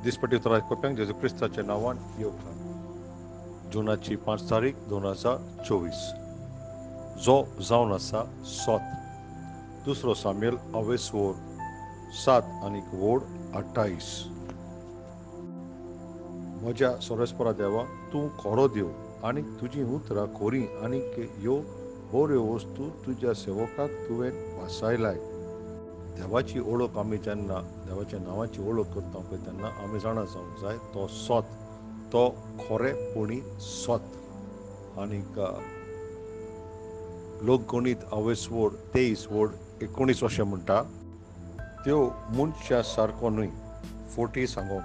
दिसपट्टी उतराय कोप्यांक जेजू क्रिस्ताच्या नावान येवकार. जुनाची 5 तारीख 2024. जो जावन आसा सोत. दुसरो साम्युएल 7 आनी वोड 28. म्हज्या सोरेस्परा देवा, तूं खरो देव आनी तुजी उतरां खोरी आनीक ह्यो बऱ्यो वस्तू तुज्या सेवकाक तुवें भासायलाय. देवाची ओळख आमी जेन्ना देवाच्या नांवाची ओळख करता पळय तेन्ना आमी जाणा जावंक जाय तो सोत, तो खरेपणी सोत. आनीक लोकगणीत 23:19 अशें म्हणटा, त्यो मनशा सारको न्हय, फोटी सांगोंक.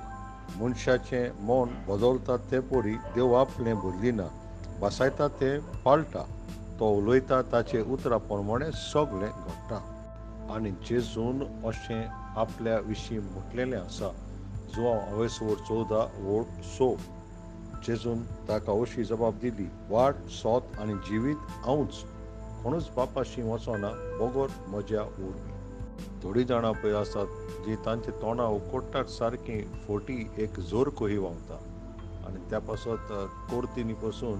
मनशाचें मन बदलता ते परी देव आपलें बदलिना, भासायता तें पाळटा. तो उलयता ताचे उतरां प्रमाणें सगळें घडटा. आनी जेजून अशें आपल्या विशीं म्हटलेलें आसा. जुआंव 14:6. जेजून ताका अशी जबाब दिली, वाड, सोत आनी जिवीत हांवूच. कोणूच बापाशी वचोना बगर म्हज्या वरवीं. थोडीं जाणां पळय आसात जीं तांचे तोंडां उकोडटात सारकीं फोटी एक जोर कही व्हांवता. आनी त्या पासत कोर्तीनी पसून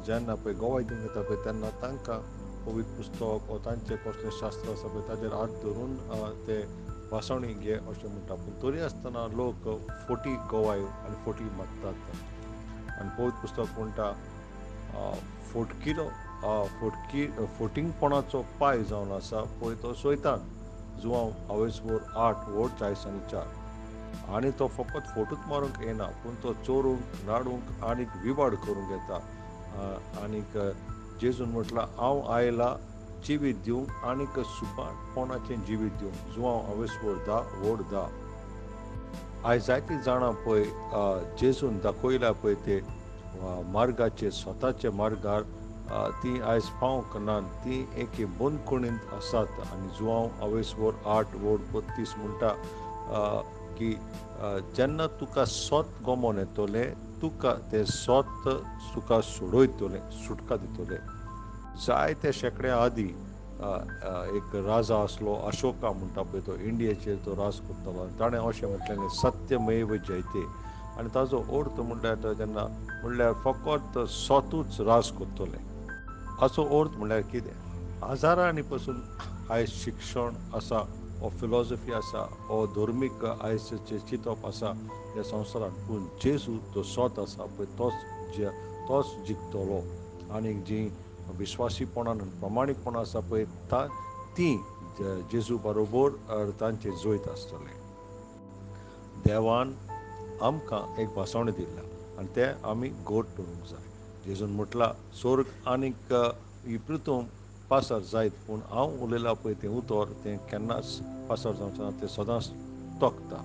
जेन्ना पळय गोवाय दिवन घेता पळय तेन्ना तांकां पवित्र पुस्तक वा तांचें कसलें शास्त्र आसा पळय ताचेर हात धरून ते वासणी घे अशें म्हणटा. पूण तरी आसतना लोक फोटी गोवाय आनी फोटी मागतात. आनी पवित्र पुस्तक म्हणटा फोटिंगपणाचो पाय जावन आसा पळय तो सैतान. जुआंव 8:40-4. आनी तो फकत फोटूच मारूंक येना, पूण तो चोरूंक, नाडूंक आनीक विबाड करूंक येता. आनीक जेजून म्हटलां, हांव आयला जिवीत दिवंक आनीक सुपाटपणाचें जिवीत दिवंक. जुआंव 10:10. आयज जायतीं जाणां पळय जेजून दाखयल्या पळय ते मार्गाचेर, स्वताच्या मार्गार तीं आयज पावंक नात. तीं एके बंदखणींत आसात. आनी जुआंव 8:32 म्हणटा की जेन्ना तुका सोत गोमोन येतोलें, तुका ते सोत तुका सोडयतले, सुटका दितले. जायते शेकड्या आदीं एक राजा आसलो, अशोका म्हणटा पळय तो, इंडियेचेर तो राज करतालो. ताणें अशें म्हटलेलें, सत्यमेव जयते. आनी ताजो अर्थ म्हणल्यार फकत सोतूच राज करतले. हाचो अर्थ म्हणल्यार कितें? हजारांनी पसून आयज शिक्षण आसा, हो फिलॉसॉफी आसा, हो धर्मीक आयजचे चिंतप आसा ह्या संवसारांत. पूण जेजू तो सोत आसा पळय तोच जिखतलो. आनीक जीं विश्वासीपणान आनी प्रमाणीकपणां आसा पळय तीं जेजू बरोबर तांचें जैत आसतलें. देवान आमकां एक भासावणी दिल्या आनी तें आमी गोड धरूंक जाय. जेजून म्हटलां, स्वर्ग आनीक ही पृथ्वी पासर जायत, पूण हांव उलयलां पळय तें उतर तें केन्नाच पासर जावचें ना, तें सदांच तोखता.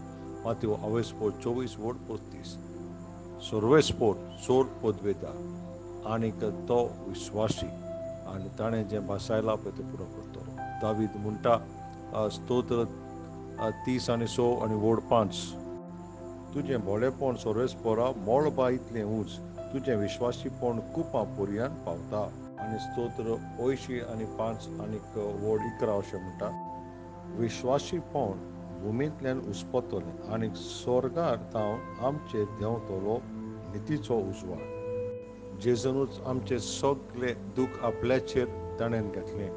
माथ्यू 24:34. सर्वेस्पोर चोर पदवेदा आनीक तो विश्वासी, आनी ताणें जें भासायलां पळय तें पुरो करतलो. दावीद म्हणटा, स्तोत्र 30:6-5. तुजें भोळेपण सर्वेस्पोरा मोळबा इतलें उंच, तुजें विश्वासीपण कुपां पर्यंत पावता. आनी स्तोत्र 80:5 आनीक 11 अशें म्हणटा, विश्वासीपण भुमींतल्यान उस्पतलें आनीक स्वर्गार तावन आमचेर देंवतलो नितीचो उजवाड. जेजूनूच आमचें सगळें दूख आपल्याचेर ताणें घेतलें.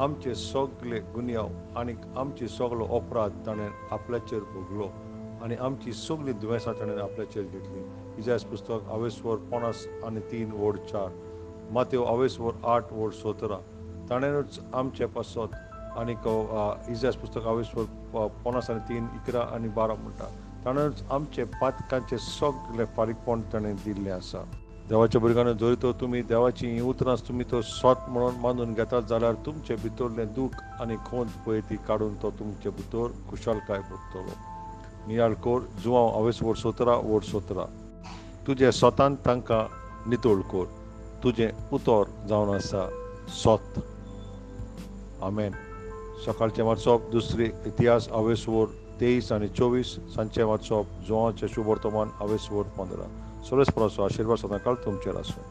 आमचे सगळे गुन्यांव आनीक आमची सगळो अपराध ताणें आपल्याचेर भोगलो. आनी आमची सगळीं दुयेंसां ताणें आपल्याचेर घेतलीं. इजायास पुस्तक 53:4. माथ्यू 8:17. ताणेंच आमचे पासत. आनीक इजायास पुस्तक 53:11-12 म्हणटा, ताणेंच आमचे पातकांचे सगळें फारीकपण ताणें दिल्लें आसा. देवाच्या भुरग्यांनी जरी तर तुमी देवाची हीं उतरां तुमी तो सोत म्हणून मानून घेतात जाल्यार तुमचे भितरलें दूख आनी खोंत पळय ती काडून तो तुमचे भितर खुशालकाय भरतलो. नियाळ कोर. जुआंव 17:17. तुजे सोतान तांकां नितळ कोर. तुजें उतर जावन आसा सोत. आमेन. सकाळचें वाचप दुसरी इतिहास 23:23 आनी सांजचें वाचप जुआंवाचें शुभ वर्तमान 15. सर्वेस्पराचो आशिर्वाद सदांकाळ तुमचेर आसूं.